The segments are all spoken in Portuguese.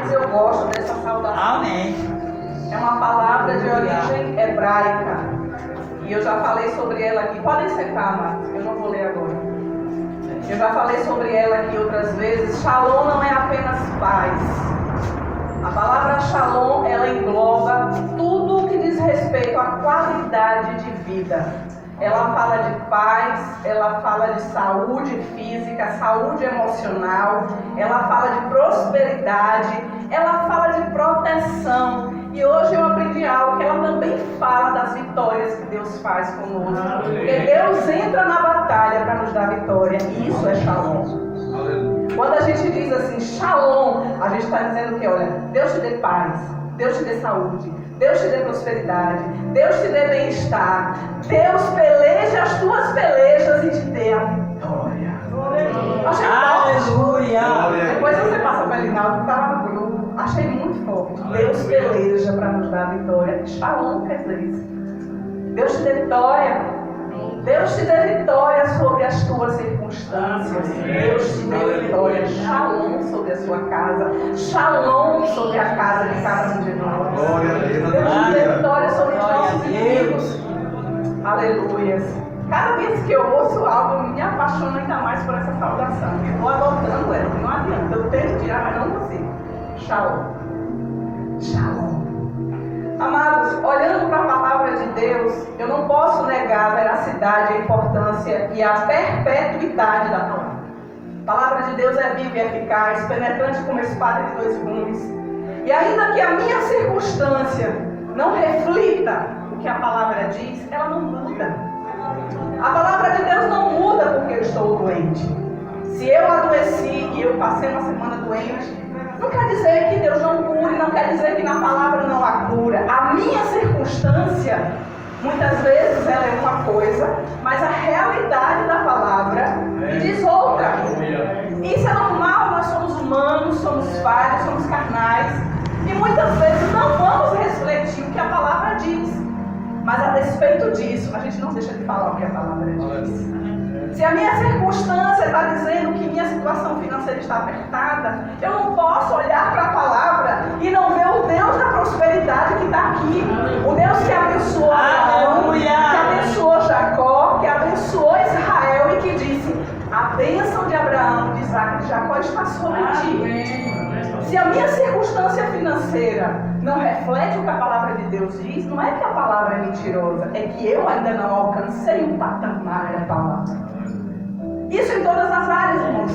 Mas eu gosto dessa saudação. Amém. É uma palavra de origem hebraica. E eu já falei sobre ela aqui. Podem sentar, amados. Eu não vou ler agora. Eu já falei sobre ela aqui outras vezes. Shalom não é apenas paz. A palavra shalom, ela engloba tudo o que diz respeito à qualidade de vida. Ela fala de paz, ela fala de saúde física, saúde emocional, ela fala de prosperidade, ela fala de proteção. E hoje eu aprendi algo que ela também fala das vitórias que Deus faz conosco. Porque Deus entra na batalha para nos dar vitória. E isso é shalom. Quando a gente diz assim, shalom, a gente está dizendo que, olha, Deus te dê paz, Deus te dê saúde, Deus te dê prosperidade, Deus te dê bem-estar, Deus peleje as tuas pelejas e te dê a vitória. Aleluia! Depois você passa para ele, não, estava no grupo, achei muito forte. Deus peleja para nos dar a vitória. Shalom quer dizer isso. Deus te dê vitória. Deus te dê vitória sobre as tuas circunstâncias. Deus te dê vitória. Shalom sobre a sua casa. Shalom sobre a casa de cada um de nós. Deus te dê vitória sobre os nossos inimigos. Aleluia. Cada vez que eu ouço algo, eu me apaixono ainda mais por essa saudação. Eu vou adotando ela, não adianta. Eu tento tirar, mas não consigo. Shalom. Shalom. Amados, olhando para a palavra de Deus, eu não posso negar a veracidade, a importância e a perpetuidade da palavra. A palavra de Deus é viva e eficaz, penetrante como espada de dois gumes. E ainda que a minha circunstância não reflita o que a palavra diz, ela não muda. A palavra de Deus não muda porque eu estou doente. Se eu adoeci e eu passei uma semana doente, não quer dizer que Deus não cure, não quer dizer que na palavra não há cura. A minha circunstância, muitas vezes ela é uma coisa, mas a realidade da palavra me diz outra. Isso é normal, nós somos humanos, somos falhos, somos carnais. E muitas vezes não vamos refletir o que a palavra diz. Mas a despeito disso, a gente não deixa de falar o que a palavra diz. Se a minha circunstância está dizendo que minha situação financeira está apertada, eu não posso olhar para a palavra e não ver o Deus da prosperidade que está aqui. O Deus que abençoou Abraão, que abençoou Jacó, que abençoou Israel e que disse: a bênção de Abraão, de Isaac e de Jacó está sobre ti. Se a minha circunstância financeira não reflete o que a palavra de Deus diz, não é que a palavra é mentirosa, é que eu ainda não alcancei o patamar da palavra. Isso em todas as áreas, irmãos.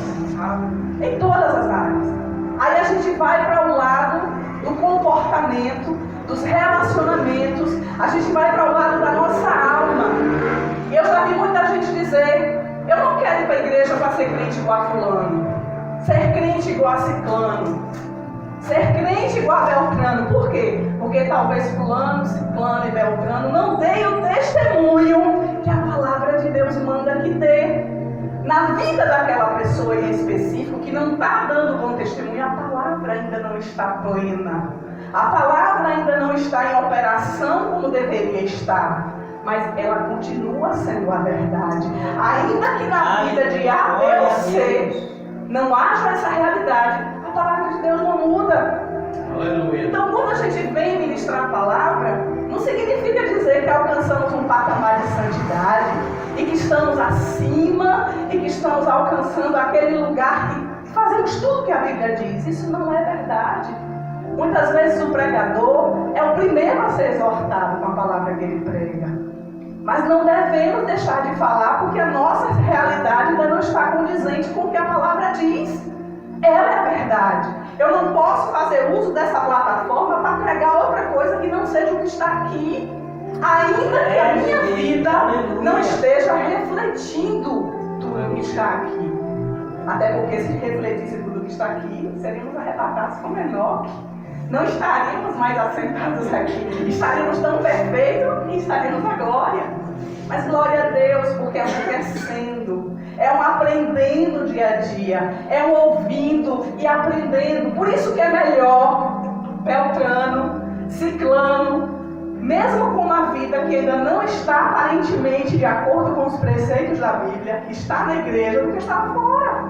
Em todas as áreas. Aí a gente vai para o lado do comportamento, dos relacionamentos, a gente vai para o lado da nossa alma. Eu já vi muita gente dizer: eu não quero ir para a igreja para ser crente igual a fulano, ser crente igual a ciclano, ser crente igual a Beltrano. Por quê? Porque talvez fulano, ciclano e Beltrano não deem o testemunho que a palavra de Deus manda que dê. Na vida daquela pessoa em específico que não está dando bom testemunho, a palavra ainda não está plena. A palavra ainda não está em operação como deveria estar. Mas ela continua sendo a verdade. Ainda que na vida de A, B ou C não haja essa realidade, a palavra de Deus não muda. Aleluia. Então, quando a gente vem ministrar a palavra, não significa dizer que alcançamos um patamar de santidade e que estamos acima e que estamos alcançando aquele lugar que fazemos tudo que a Bíblia diz. Isso não é verdade. Muitas vezes o pregador é o primeiro a ser exortado com a palavra que ele prega. Mas não devemos deixar de falar porque a nossa realidade ainda não está condizente com o que a palavra diz. Ela é a verdade. Eu não posso fazer uso dessa plataforma para pregar outra coisa que não seja o que está aqui. Ainda que a minha vida não esteja refletindo tudo que está aqui. Até porque se refletisse tudo que está aqui, seríamos arrebatados como Enoque. Não estaríamos mais assentados aqui. Estaríamos tão perfeitos que estaríamos na glória. Mas glória a Deus, porque é um crescendo, é um aprendendo dia a dia, é um ouvindo e aprendendo. Por isso que é melhor Beltrano, Ciclano, mesmo com uma vida que ainda não está aparentemente de acordo com os preceitos da Bíblia, estar na igreja do que estar fora.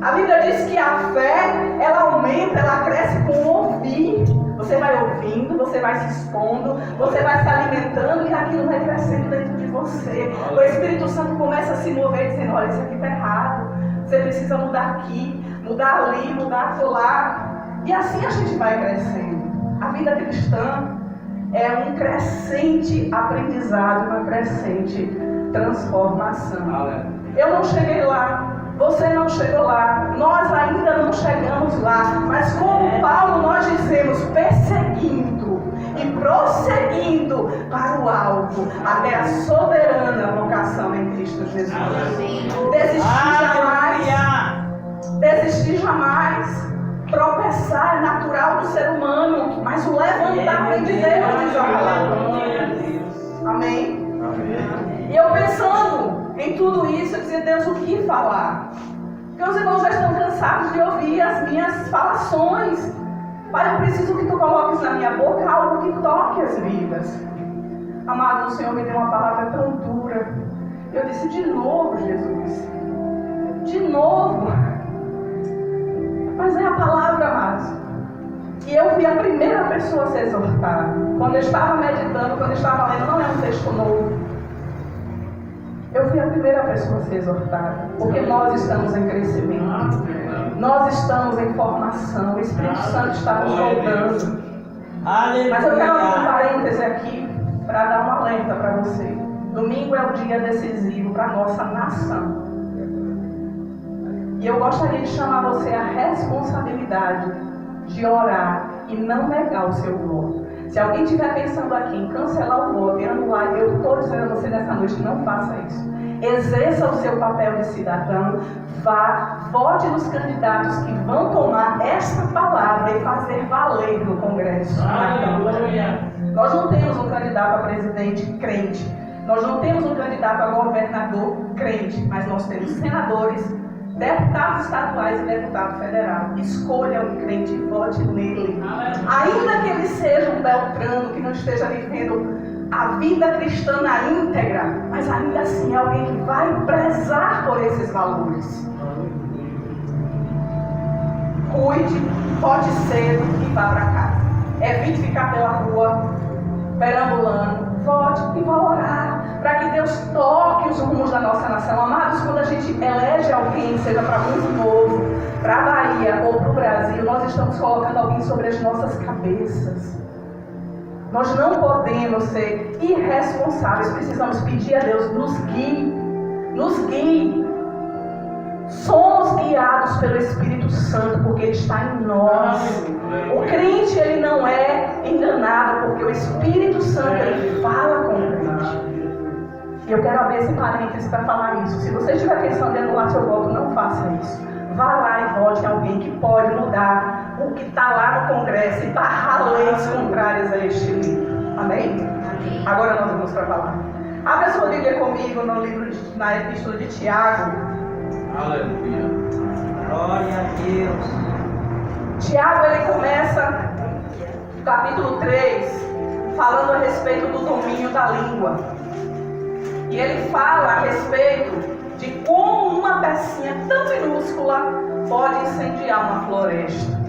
A Bíblia diz que a fé, ela aumenta, ela cresce com Você vai ouvindo, você vai se expondo, você vai se alimentando e aquilo vai crescendo dentro de você. O Espírito Santo começa a se mover dizendo, olha, isso aqui está errado. Você precisa mudar aqui, mudar ali, mudar acolá. E assim a gente vai crescendo. A vida cristã é um crescente aprendizado, uma crescente transformação. Eu não cheguei lá, você não chegou lá, nós ainda não chegamos lá, mas como Paulo nós dizemos, perseguindo e prosseguindo para o alvo, até a soberana vocação em Cristo Jesus. Desistir jamais. Tropeçar é natural do ser humano, mas o levantar vem de Deus, diz a palavra. Amém? E eu pensando em tudo isso, eu dizia, Deus, o que falar? Porque os irmãos já estão cansados de ouvir as minhas falações. Pai, eu preciso que tu coloques na minha boca algo que toque as vidas. Amado, o Senhor me deu uma palavra tão dura. Eu disse, de novo, Jesus. De novo. Mas é a palavra, amados. E eu vi a primeira pessoa se exortar. Quando eu estava meditando, quando eu estava lendo, não é um texto novo. Eu vi a primeira pessoa se exortar. Porque nós estamos em crescimento. Nós estamos em formação. O Espírito Santo está nos moldando. Mas eu quero abrir um parêntese aqui para dar um alerta para você. Domingo é o dia decisivo para a nossa nação. E eu gostaria de chamar você à responsabilidade de orar e não negar o seu voto. Se alguém estiver pensando aqui em cancelar o voto e anular, eu estou dizendo a você nessa noite, não faça isso. Exerça o seu papel de cidadão, vá, vote nos candidatos que vão tomar esta palavra e fazer valer no Congresso. Nós não temos um candidato a presidente crente, nós não temos um candidato a governador crente, mas nós temos senadores, deputados estaduais e deputado federal. Escolha um crente e vote nele. Ainda que ele seja um beltrano que não esteja vivendo a vida cristã na íntegra, mas ainda assim é alguém que vai prezar por esses valores. Cuide, vote cedo e vá para casa. Evite ficar pela rua perambulando. Vote e vá orar para que Deus toque os rumos da nossa nação. Amados, quando a gente elege alguém, seja para muito povo, para a Bahia ou para o Brasil, nós estamos colocando alguém sobre as nossas cabeças. Nós não podemos ser irresponsáveis. Precisamos pedir a Deus, nos guie. Nos guie. Somos guiados pelo Espírito Santo, porque Ele está em nós. O crente, ele não é enganado, porque o Espírito Santo, ele fala com o crente. E eu quero abrir esse parênteses para falar isso. Se você estiver pensando em anular seu voto, não faça isso. Vá lá e vote em alguém que pode mudar o que está lá no Congresso e barrar leis contrárias a este livro. Amém? Agora nós vamos para a palavra. Abra sua Bíblia comigo na Epístola de Tiago. Aleluia. Glória a Deus. Tiago, ele começa no capítulo 3, falando a respeito do domínio da língua. E ele fala a respeito de como uma pecinha tão minúscula pode incendiar uma floresta.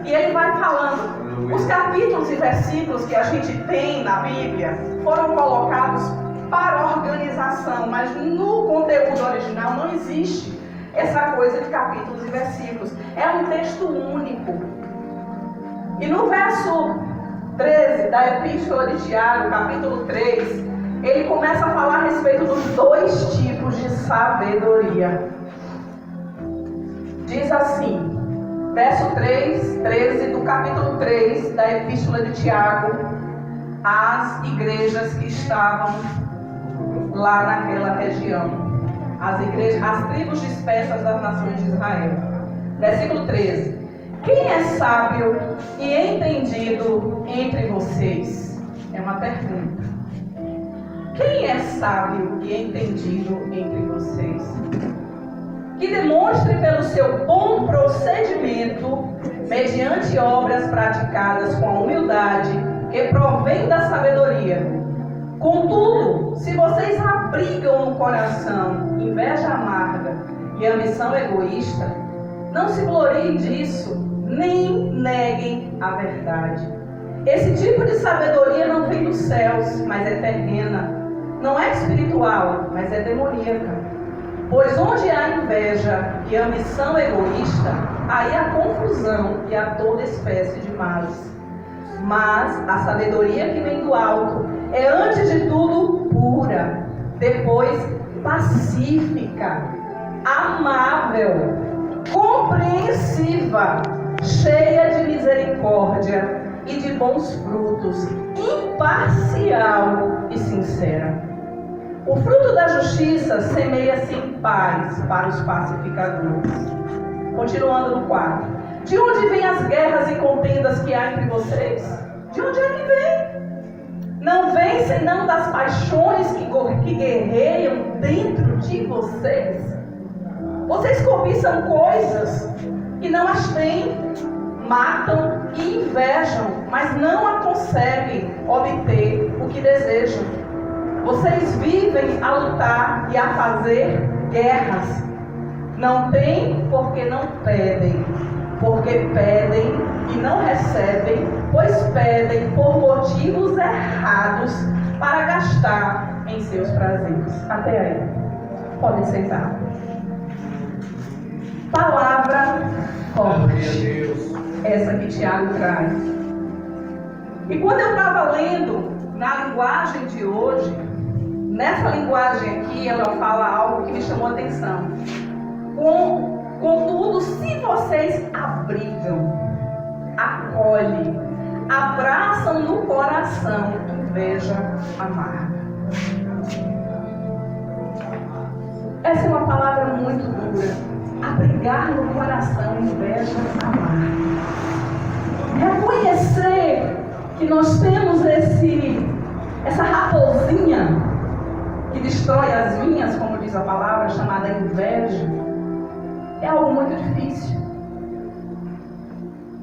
E ele vai falando. Os capítulos e versículos que a gente tem na Bíblia foram colocados para organização, mas no conteúdo original não existe essa coisa de capítulos e versículos. É um texto único. E no verso 13 da Epístola de Tiago, capítulo 3, ele começa a falar a respeito dos dois tipos de sabedoria. Diz assim, verso 13 do capítulo 3 da Epístola de Tiago, às igrejas que estavam lá naquela região, as tribos dispersas das nações de Israel. Versículo 13. Quem é sábio e entendido entre vocês? É uma pergunta. Quem é sábio e entendido entre vocês? Que demonstre pelo seu bom procedimento, mediante obras praticadas com a humildade que provém da sabedoria. Contudo, se vocês abrigam no coração inveja amarga e ambição egoísta, não se gloriem disso, nem neguem a verdade. Esse tipo de sabedoria não vem dos céus, mas é terrena. Não é espiritual, mas é demoníaca. Pois onde há inveja e ambição egoísta, aí há confusão e há toda espécie de males. Mas a sabedoria que vem do alto é antes de tudo pura, depois pacífica, amável, compreensiva, cheia de misericórdia e de bons frutos, imparcial e sincera. O fruto da justiça semeia-se em paz para os pacificadores. Continuando no 4. De onde vêm as guerras e contendas que há entre vocês? De onde é que vem? Não vem senão das paixões que guerreiam dentro de vocês? Vocês cobiçam coisas e não as têm, matam e invejam, mas não a conseguem obter o que desejam. Vocês vivem a lutar e a fazer guerras. Não têm porque não pedem, porque pedem e não recebem, pois pedem por motivos errados para gastar em seus prazeres. Até aí. Podem sentar. Palavra forte. Essa que Tiago traz. E quando eu estava lendo na linguagem de hoje, nessa linguagem aqui, ela fala algo que me chamou a atenção. Contudo, se vocês abrigam, acolhem, abraçam no coração inveja amarga. Essa é uma palavra muito dura. Abrigar no coração inveja amarga. Reconhecer que nós temos essa raposinha que destrói as vinhas, como diz a palavra, chamada inveja, é algo muito difícil.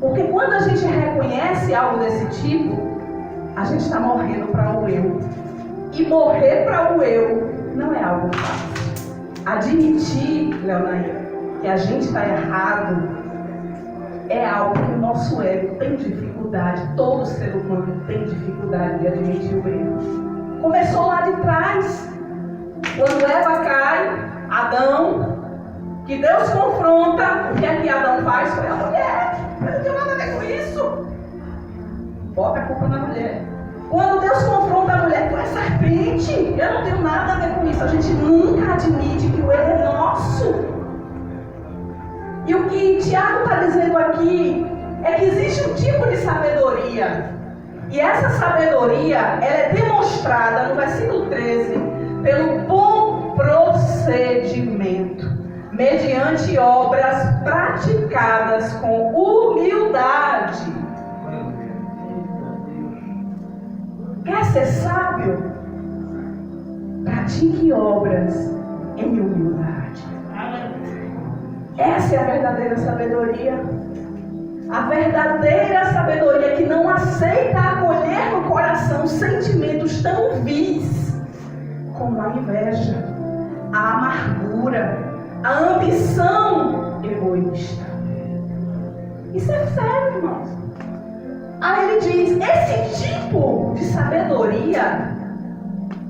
Porque quando a gente reconhece algo desse tipo, a gente está morrendo para o eu. E morrer para o eu não é algo fácil. Admitir, Leonaíra, que a gente está errado é algo que o nosso ego tem dificuldade. Todo ser humano tem dificuldade de admitir o erro. Começou lá de trás, quando Eva cai, Adão, que Deus confronta, o que é que Adão faz? Foi a mulher. Eu não tenho nada a ver com isso. Bota a culpa na mulher. Quando Deus confronta a mulher, tu é serpente. Eu não tenho nada a ver com isso. A gente nunca admite que o erro é nosso. E o que Tiago está dizendo aqui é que existe um tipo de sabedoria. E essa sabedoria, ela é demonstrada no versículo 13 pelo bom procedimento, mediante obras praticadas com humildade. Quer ser sábio? Pratique obras em humildade. Essa é a verdadeira sabedoria. A verdadeira sabedoria que não aceita acolher no coração sentimentos tão vis como a inveja, a amargura, a ambição egoísta. Isso é sério, irmãos. Aí ele diz, esse tipo de sabedoria,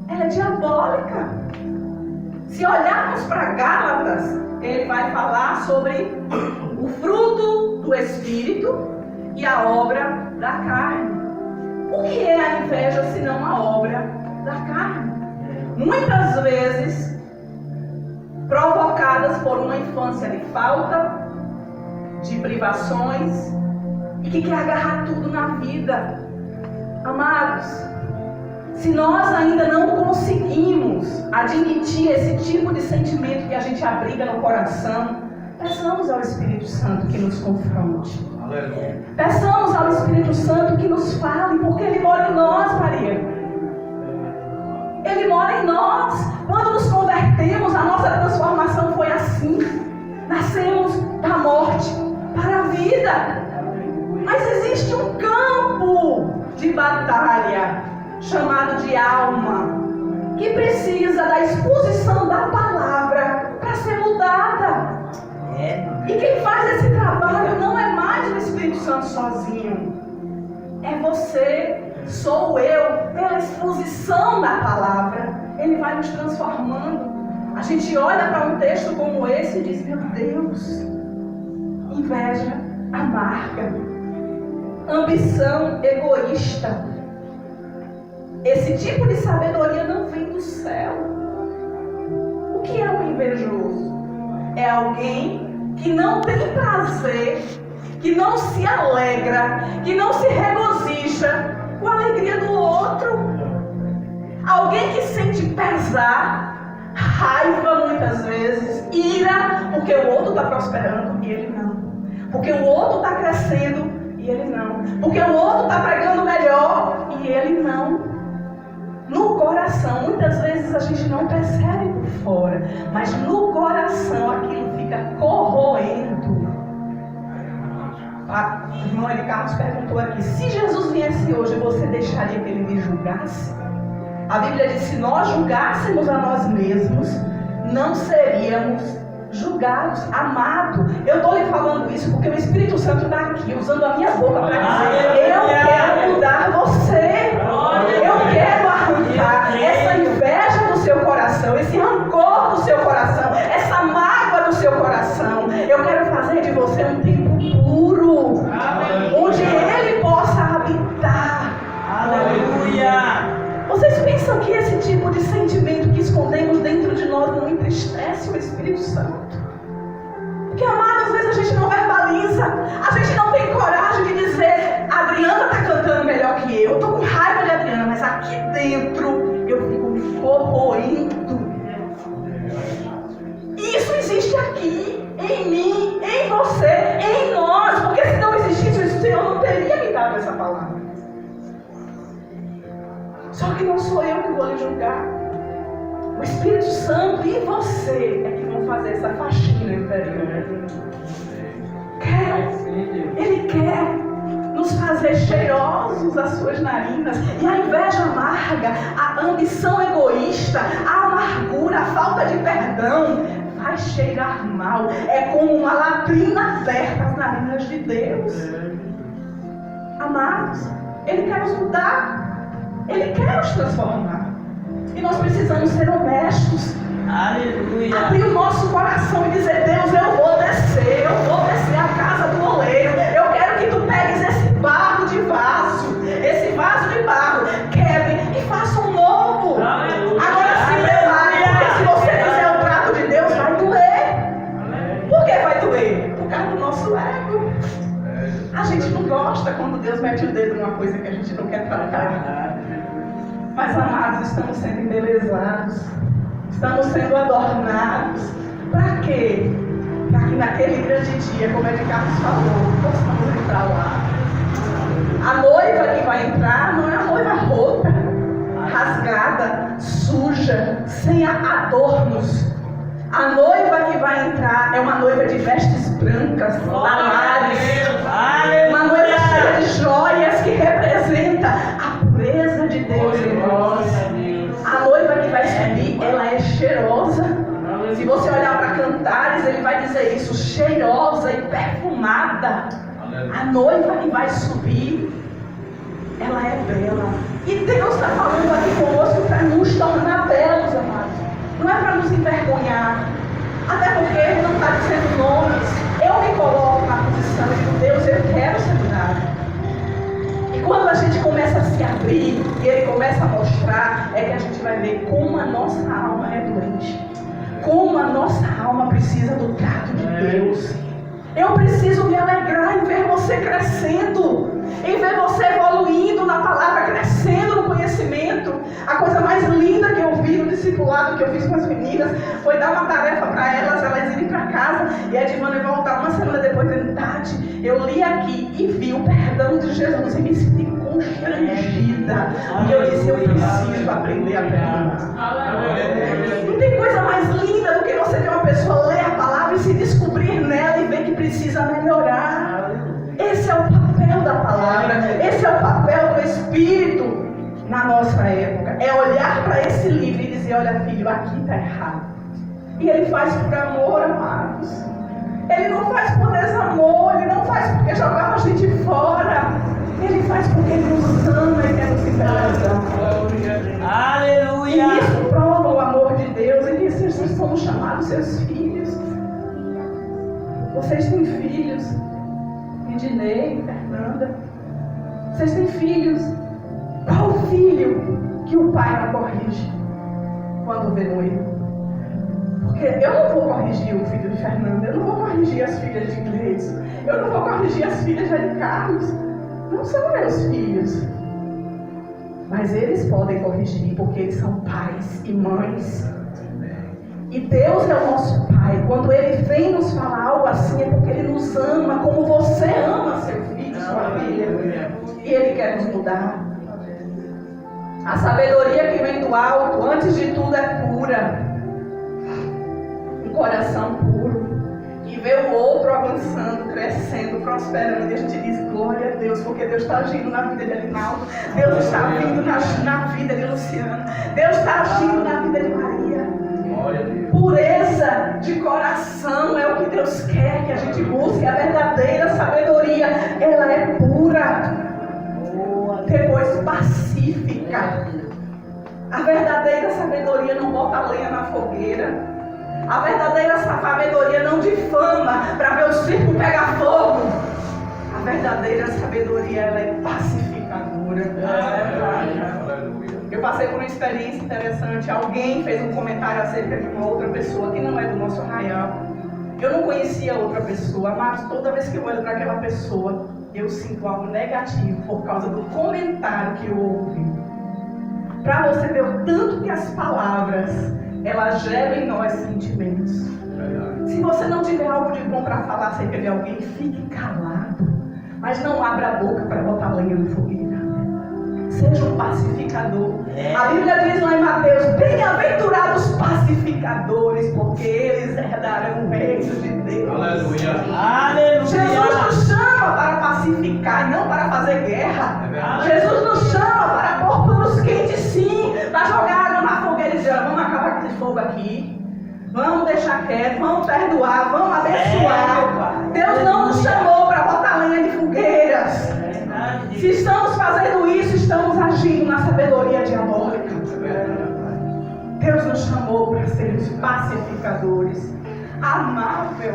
ela é diabólica. Se olharmos para Gálatas, ele vai falar sobre o fruto do Espírito e a obra da carne. O que é a inveja senão a obra da carne? Muitas vezes provocadas por uma infância de falta, de privações, e que quer agarrar tudo na vida. Amados, se nós ainda não conseguimos admitir esse tipo de sentimento que a gente abriga no coração, peçamos ao Espírito Santo que nos confronte. Aleluia. Peçamos ao Espírito Santo que nos fale, porque Ele mora em nós, Maria. Ele mora em nós. Quando nos convertemos, a nossa transformação foi assim. Nascemos da morte para a vida. Mas existe um campo de batalha chamado de alma, que precisa da exposição da palavra para ser mudada. E quem faz esse trabalho não é mais o Espírito Santo sozinho. é você, sou eu, pela exposição da palavra. Ele vai nos transformando. A gente olha para um texto como esse e diz: meu Deus, inveja amarga, ambição egoísta. Esse tipo de sabedoria não vem do céu. O que é um invejoso? É alguém que não tem prazer, que não se alegra, que não se regozija com a alegria do outro. Alguém que sente pesar, raiva muitas vezes, ira, porque o outro está prosperando e ele não. Porque o outro está crescendo e ele não. Porque o outro está pregando melhor e ele não. No coração, muitas vezes a gente não percebe por fora, mas no coração aquilo fica corroendo. A irmã de Carlos perguntou aqui: se Jesus viesse hoje, você deixaria que ele me julgasse? A Bíblia diz: se nós julgássemos a nós mesmos, não seríamos julgados. Amado, eu estou lhe falando isso porque o Espírito Santo está aqui, usando a minha boca para dizer: eu quero mudar você. Eu quero arrancar essa inveja do seu coração, esse rancor do seu coração, essa mágoa do seu coração. Eu quero fazer de você um templo puro, onde Ele possa habitar. Aleluia! Vocês pensam que esse tipo de sentimento que escondemos dentro de nós não entristece o Espírito Santo? Porque, amado, às vezes a gente não verbaliza, a gente não tem coragem de dizer: a Adriana está cantando melhor que eu estou com raiva de Adriana, mas aqui dentro eu fico me corroendo. Isso existe aqui, em mim, em você, em nós, porque se não existisse, o Senhor não teria me dado essa palavra. Só que não sou eu que vou lhe julgar. O Espírito Santo e você é que vão fazer essa faxina interior. Ele quer nos fazer cheirosos às suas narinas. E a inveja amarga, a ambição egoísta, a amargura, a falta de perdão vai cheirar mal. É como uma latrina aberta às narinas de Deus. Amados, Ele quer nos mudar. Ele quer nos transformar. E nós precisamos ser honestos. Aleluia! Abrir o nosso coração e dizer: Deus, eu vou descer a casa do oleiro. Eu quero que tu pegues esse barro de vaso, esse vaso de barro, quebre e faça um novo. Aleluia. Agora se prepare, porque se você fizer o trato de Deus, vai doer. Por que vai doer? Por causa do nosso ego. A gente não gosta quando Deus mete o dedo numa coisa que a gente não quer tratar. Mas, amados, estamos sendo embelezados, estamos sendo adornados. Para quê? Para que naquele grande dia, como é que Carlos falou, possamos entrar lá. A noiva que vai entrar não é a noiva rota, rasgada, suja, sem adornos. A noiva que vai entrar é uma noiva de vestes brancas, alares, uma noiva cheia de joias que representa a pureza de Deus em nós. A noiva que vai subir, ela é cheirosa. Se você olhar para Cantares, ele vai dizer isso: cheirosa e perfumada. A noiva que vai subir, ela é bela. E Deus está falando aqui conosco para nos tornar belos, amados. Não é para nos envergonhar. Até porque Ele não está dizendo nomes. Eu me coloco na posição de Deus, eu quero ser mudado. E quando a gente começa a se abrir e Ele começa a mostrar, é que a gente vai ver como a nossa alma é doente. Como a nossa alma precisa do trato de Deus. Eu preciso me alegrar em ver você crescendo, em ver você evoluindo na palavra, crescendo no conhecimento. A coisa mais linda que eu vi no discipulado que eu fiz com as meninas foi dar uma tarefa para elas irem para casa e a Edivana ia voltar uma semana depois dizendo: Tati, eu li aqui e vi o perdão de Jesus e me senti constrangida. E eu disse: eu preciso aprender a perdoar. Não tem coisa mais linda do que você ver uma pessoa ler a palavra e se descobrir nela e ver que precisa melhorar. Esse é o papel da palavra, esse é o papel do Espírito na nossa época. É olhar para esse livro e dizer: olha, filho, aqui está errado. E Ele faz por amor, amados. Ele não faz por desamor, Ele não faz porque jogava a gente fora. Ele faz mas porque Ele nos ama e quer nos embelezar. Aleluia. E isso prova o amor de Deus e que vocês somos chamados seus filhos. Vocês têm filhos, Ednei, Fernanda. Vocês têm filhos. Qual filho que o pai não corrige quando vê um erro? Porque eu não vou corrigir o filho de Fernanda, eu não vou corrigir as filhas de Gleison, eu não vou corrigir as filhas de Carlos. Não são meus filhos. Mas eles podem corrigir porque eles são pais e mães. E Deus é o nosso Pai. Quando Ele vem nos falar algo assim, é porque Ele nos ama como você ama seu filho, sua filha. E Ele quer nos mudar. A sabedoria que vem do alto, antes de tudo, é pura. Um coração puro. E vê o outro avançando, crescendo, prosperando. E a gente diz glória a Deus, porque Deus está agindo na vida de Arinaldo. Deus está vindo na vida de Luciano. Deus está agindo na vida de Maria. Pureza de coração é o que Deus quer que a gente busque. A verdadeira sabedoria, ela é pura. Depois pacífica. A verdadeira sabedoria não bota lenha na fogueira. A verdadeira sabedoria não difama para ver o circo pegar fogo. A verdadeira sabedoria, ela é pacificadora. Eu passei por uma experiência interessante. Alguém fez um comentário acerca de uma outra pessoa que não é do nosso arraial. Eu não conhecia a outra pessoa, mas toda vez que eu olho para aquela pessoa, eu sinto algo negativo por causa do comentário que eu ouvi. Para você ver o tanto que as palavras, elas geram em nós sentimentos. Se você não tiver algo de bom para falar acerca de alguém, fique calado. Mas não abra a boca para botar lenha no fogueira. Seja um pacificador. A Bíblia diz lá em Mateus: bem-aventurados pacificadores, porque eles herdarão o reino de Deus. Aleluia. Aleluia. Jesus nos chama para pacificar e não para fazer guerra. Jesus nos chama para pôr panos quentes, sim, para jogar água na fogueira e dizer: vamos acabar com esse fogo aqui, vamos deixar quieto, vamos perdoar, vamos abençoar. Deus não nos chamou para botar lenha de fogueiras. Se estamos fazendo isso, estamos agindo na sabedoria diabólica. Deus nos chamou para sermos pacificadores, amável.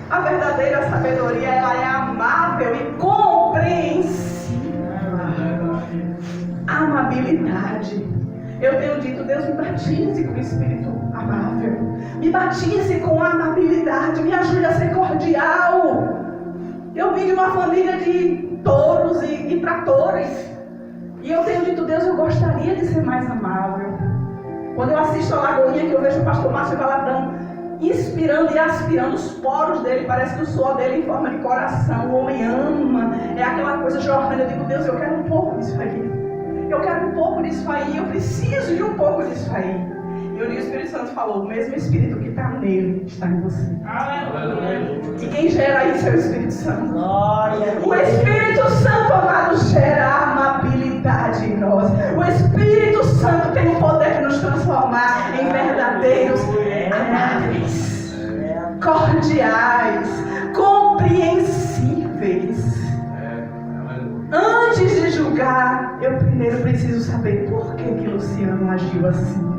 A verdadeira sabedoria, ela é amável e compreensiva. Amabilidade. Eu tenho dito: Deus, me batize com o espírito amável, me batize com amabilidade, me ajude a ser cordial. Eu vim de uma família de touros e tratores, e eu tenho dito: Deus, eu gostaria de ser mais amável. Quando eu assisto a Lagoinha, que eu vejo o pastor Márcio Valadão inspirando e aspirando os poros dele, parece que o suor dele em forma de coração. O homem ama, é aquela coisa jorrando. Eu digo: Deus, eu quero um pouco disso aí, eu quero um pouco disso aí, eu preciso de um pouco disso aí. E o Espírito Santo falou: o mesmo Espírito que está nele está em você. Aleluia. E quem gera isso é o Espírito Santo. Glória. O Espírito Santo, amado, gera amabilidade em nós. O Espírito Santo tem o poder de nos transformar em verdadeiros amáveis, cordiais, compreensíveis. Antes de julgar, eu primeiro preciso saber por que Luciano agiu assim.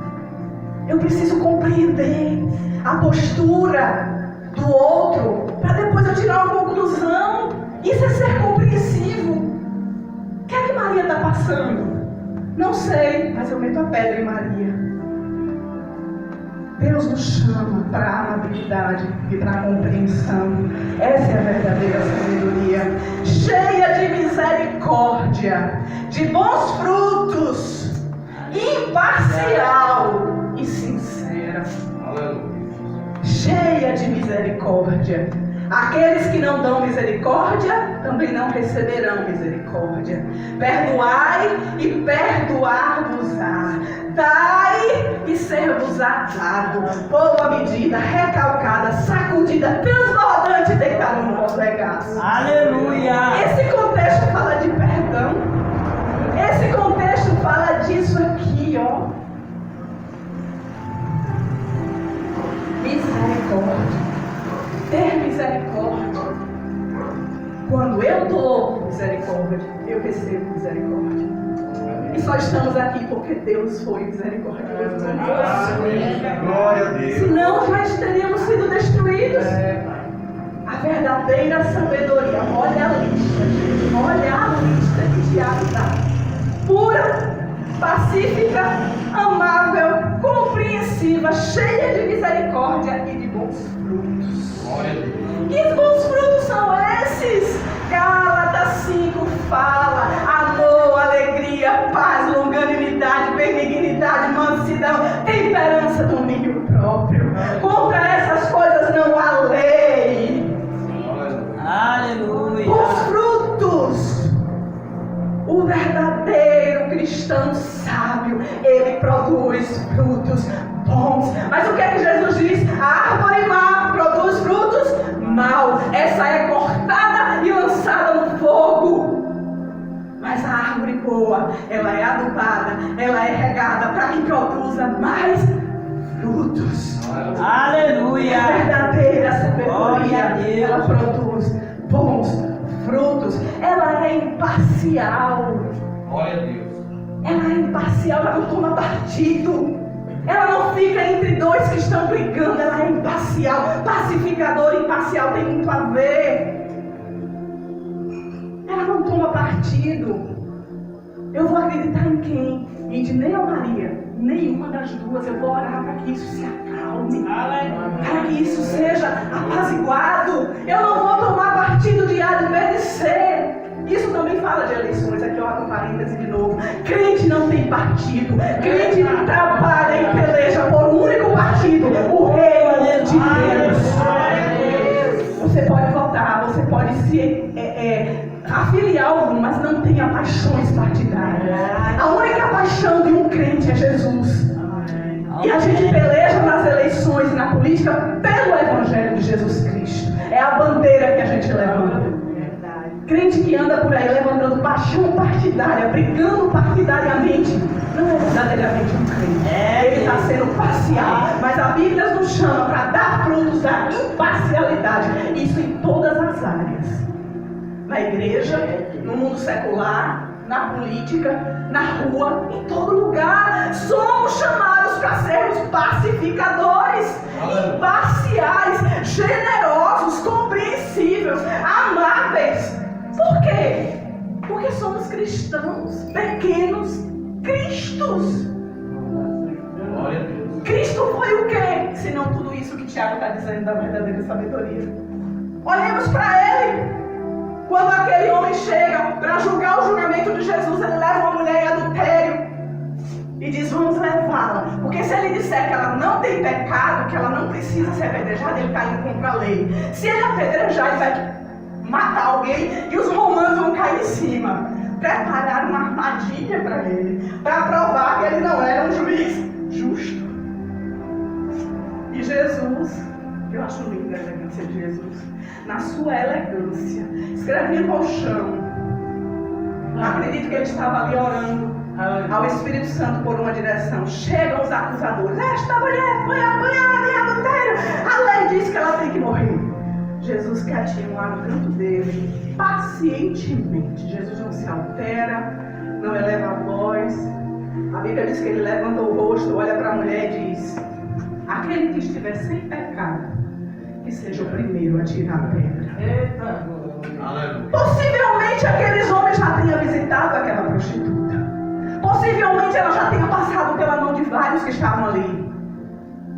Eu preciso compreender a postura do outro para depois eu tirar uma conclusão. Isso é ser compreensivo. O que é que Maria está passando? Não sei, mas eu meto a pedra em Maria. Deus nos chama para a amabilidade e para a compreensão. Essa é a verdadeira sabedoria, cheia de misericórdia, de bons frutos, imparcial e sincera. Cheia de misericórdia. Aqueles que não dão misericórdia também não receberão misericórdia. Perdoai e perdoar-vos-á. Dai e ser-vos-á dado. Boa medida, recalcada, sacudida, transbordante, deitada no vosso regaço. Aleluia. Esse contexto fala de perdão. Esse contexto fala disso aqui, ó. Misericórdia. Ter misericórdia. Quando eu dou misericórdia, eu recebo merecemos misericórdia. E só estamos aqui porque Deus foi misericordioso conosco. Glória a Deus. Senão já teríamos sido destruídos. A verdadeira sabedoria, olha a lista, gente. Olha a lista que Tiago dá. Pura, pacífica, amável, compreensiva, cheia de misericórdia e de bons frutos. Glória a Deus. Que bons frutos são esses? Gálatas 5 fala: amor, alegria, paz, longanimidade, benignidade, mansidão, temperança, domínio próprio. Contra essas coisas não há lei. Aleluia. Os frutos. O verdadeiro cristão sábio, ele produz frutos bons. Mas o que é que Jesus diz? A árvore má produz frutos maus. Essa é cortada e lançada no fogo. Mas a árvore boa, ela é adubada, ela é regada para que produza mais frutos. Aleluia. A verdadeira Glória a sabedoria, Deus. ela produz bons frutos. Ela é imparcial. Glória a Deus. Ela é imparcial, ela não toma partido. Ela não fica entre dois que estão brigando. Ela é imparcial. Pacificador e imparcial tem muito a ver. Ela não toma partido. Eu vou acreditar em quem? Em de nem a Maria, nenhuma das duas. Eu vou orar para que isso se acalme, para que isso seja apaziguado. Eu não vou tomar partido de A, de B, de C. Isso também fala de eleições. Aqui eu abro parêntese de novo. Crente não tem partido. Crente trabalha e peleja por um único partido: o reino de Deus. Você pode votar, você pode se afiliar a algum, mas não tenha paixões partidárias. A única paixão de um crente é Jesus. E a gente peleja nas eleições e na política pelo Evangelho de Jesus Cristo. É a bandeira que a gente levanta. Crente que anda por aí levantando paixão partidária, brigando partidariamente, não é verdadeiramente um crente. Ele está sendo parcial. Mas a Bíblia nos chama para dar frutos da imparcialidade. Isso em todas as áreas. Na igreja, no mundo secular, na política, na rua, em todo lugar. Somos chamados para sermos pacificadores, imparciais, generosos, compreensíveis, amáveis. Por quê? Porque somos cristãos, pequenos Cristos. Glória a Deus. Cristo foi o quê? Senão tudo isso que Tiago está dizendo da verdadeira sabedoria. Olhemos para ele. Quando aquele homem chega para julgar o julgamento de Jesus, ele leva uma mulher em adultério e diz: vamos levá-la. Porque se ele disser que ela não tem pecado, que ela não precisa ser apedrejada, ele está indo contra a lei. Se ele apedrejar, ele vai matar alguém e os romanos vão cair em cima. Prepararam uma armadilha para ele, para provar que ele não era um juiz justo. E Jesus, eu acho linda a elegância de Jesus, na sua elegância, escrevendo ao chão. Acredito que ele estava ali orando ao Espírito Santo por uma direção. Chegam os acusadores: esta mulher foi apanhada em adultério, a lei diz que ela tem que morrer. Jesus quietinho lá no canto dele, pacientemente. Jesus não se altera, não eleva a voz. A Bíblia diz que ele levanta o rosto, olha para a mulher e diz: aquele que estiver sem pecado, que seja o primeiro a tirar a pedra. Possivelmente aqueles homens já tenham visitado aquela prostituta. Possivelmente ela já tenha passado pela mão de vários que estavam ali.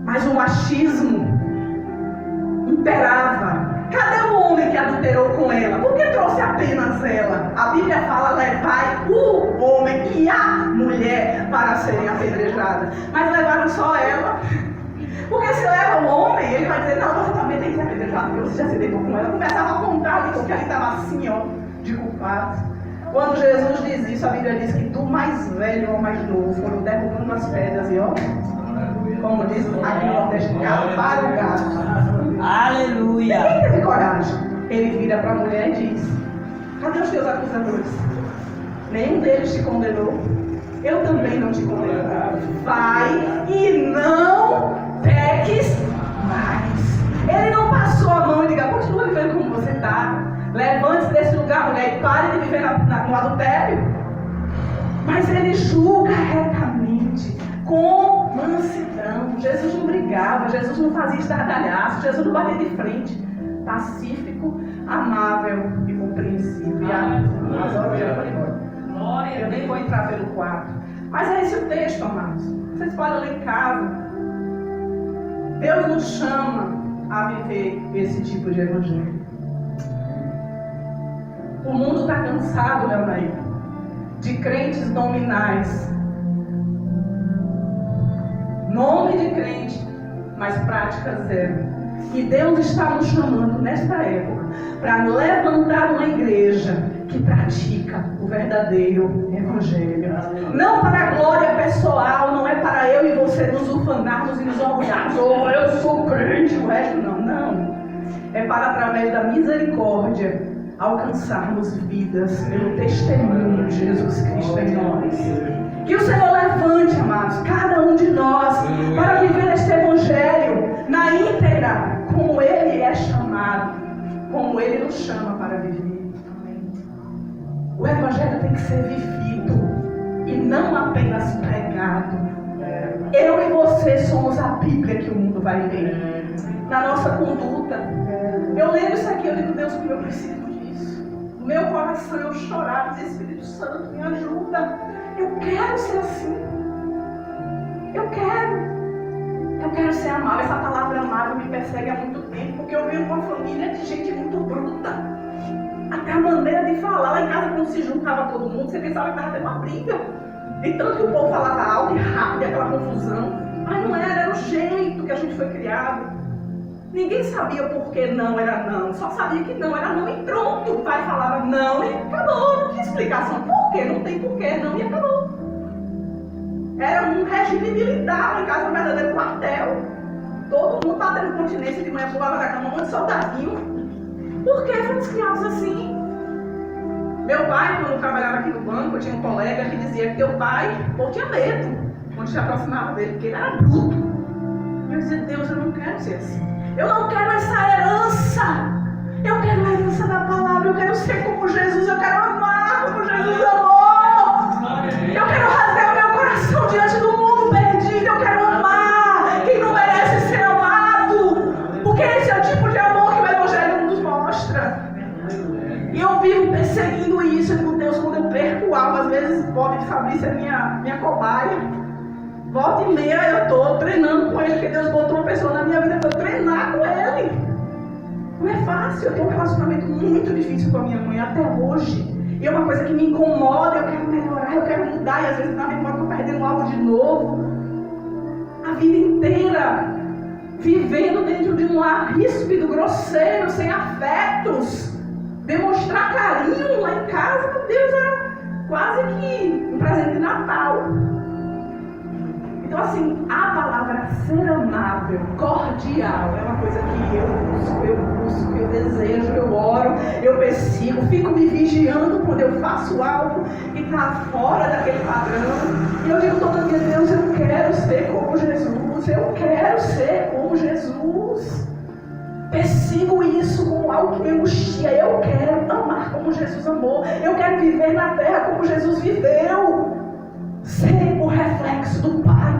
Mas o machismo imperava. Cadê o homem que adulterou com ela? Por que trouxe apenas ela? A Bíblia fala: levai o homem e a mulher para serem apedrejadas. Mas levaram só ela. Porque se leva o homem, ele vai dizer: não, você também tem que ser apedrejado, porque você já se deitou com ela. Começava a contar ali, porque ele estava assim, ó, de culpados. Quando Jesus diz isso, a Bíblia diz que do mais velho ao mais novo foram derrubando as pedras e ó, como diz aqui no Nordeste, para o gato. Aleluia. Ninguém teve coragem. Ele vira para a mulher e diz: cadê os teus acusadores? Nenhum deles te condenou. Eu também não te condeno. Vai e não peques mais. Ele não passou a mão e diga: continua vivendo como você está. Levante-se desse lugar, mulher, e pare de viver no adultério. Mas ele julga retamente, com mansidão. Jesus não brigava, Jesus não fazia estardalhaço, Jesus não batia de frente. Pacífico, amável e compreensível. As horas já foram embora. Eu nem vou entrar pelo quarto. Mas é esse o texto, amados. Vocês podem ler em casa. Deus nos chama a viver esse tipo de evangelho. O mundo está cansado, Leonaí, de crentes nominais. Nome de crente, mas prática zero. E Deus está nos chamando nesta época para levantar uma igreja que pratica o verdadeiro evangelho. Não para a glória pessoal, não é para eu e você nos ufanarmos e nos orgulharmos. Oh, eu sou crente, o resto não. Não. É para, através da misericórdia, alcançarmos vidas pelo testemunho de Jesus Cristo em nós. Que o Senhor levante, amados, cada um de nós para viver este evangelho na íntegra, como Ele é chamado, como Ele nos chama para viver. O evangelho tem que ser vivido e não apenas pregado. Eu e você somos a Bíblia que o mundo vai ler. Na nossa conduta. Eu leio isso aqui, eu digo, Deus, como eu preciso disso. No meu coração eu chorava, dizer, Espírito Santo, me ajuda. Eu quero ser assim. Eu quero ser amável. Essa palavra amável me persegue há muito tempo, porque eu venho de uma família de gente muito bruta. Até a maneira de falar. Lá em casa, quando se juntava todo mundo, você pensava que estava tendo uma briga. Então que o povo falava alto e rápido, aquela confusão. Mas não era o jeito que a gente foi criado. Ninguém sabia por que não era não. Só sabia que não era não e pronto. O pai falava não e acabou. Não tinha explicação. Por quê? Não tem porquê, não e acabou. Era um regime militar lá em casa, um verdadeiro quartel. Todo mundo batendo continência de manhã, pulava da cama, um monte de soldadinho. Por que fomos criados assim? Meu pai, quando eu trabalhava aqui no banco, eu tinha um colega que dizia que teu pai, pô, tinha medo quando se aproximava dele, porque ele era bruto. E eu dizia, Deus, eu não quero ser assim. Eu não quero essa herança. Eu quero a herança da palavra. Eu quero ser como Jesus. Eu quero amar como Jesus amou. Eu quero rasgar o meu coração diante do mundo perdido. Eu quero amar quem não merece ser amado. Porque esse é o tipo de amor que o Evangelho nos mostra. E eu vivo perseguindo isso. Eu digo, Deus, quando eu perco algo, às vezes Bob de Fabrício é minha cobaia. Volta e meia eu estou treinando com ele, porque Deus botou uma pessoa na minha vida para eu treinar com ele. Não é fácil, eu tenho um relacionamento muito difícil com a minha mãe até hoje. E é uma coisa que me incomoda, eu quero melhorar, eu quero mudar, e às vezes na memória eu estou perdendo algo de novo. A vida inteira vivendo dentro de um lar ríspido, grosseiro, sem afetos. Demonstrar carinho lá em casa, meu Deus, era quase que um presente de Natal. Então assim, a palavra ser amável, cordial, é uma coisa que eu busco, eu desejo, eu oro, eu persigo, fico me vigiando quando eu faço algo que está fora daquele padrão. E eu digo todo dia, Deus, eu quero ser como Jesus, eu quero ser como Jesus. Persigo isso como algo que me angustia. Eu quero amar como Jesus amou, eu quero viver na terra como Jesus viveu. Ser o reflexo do Pai.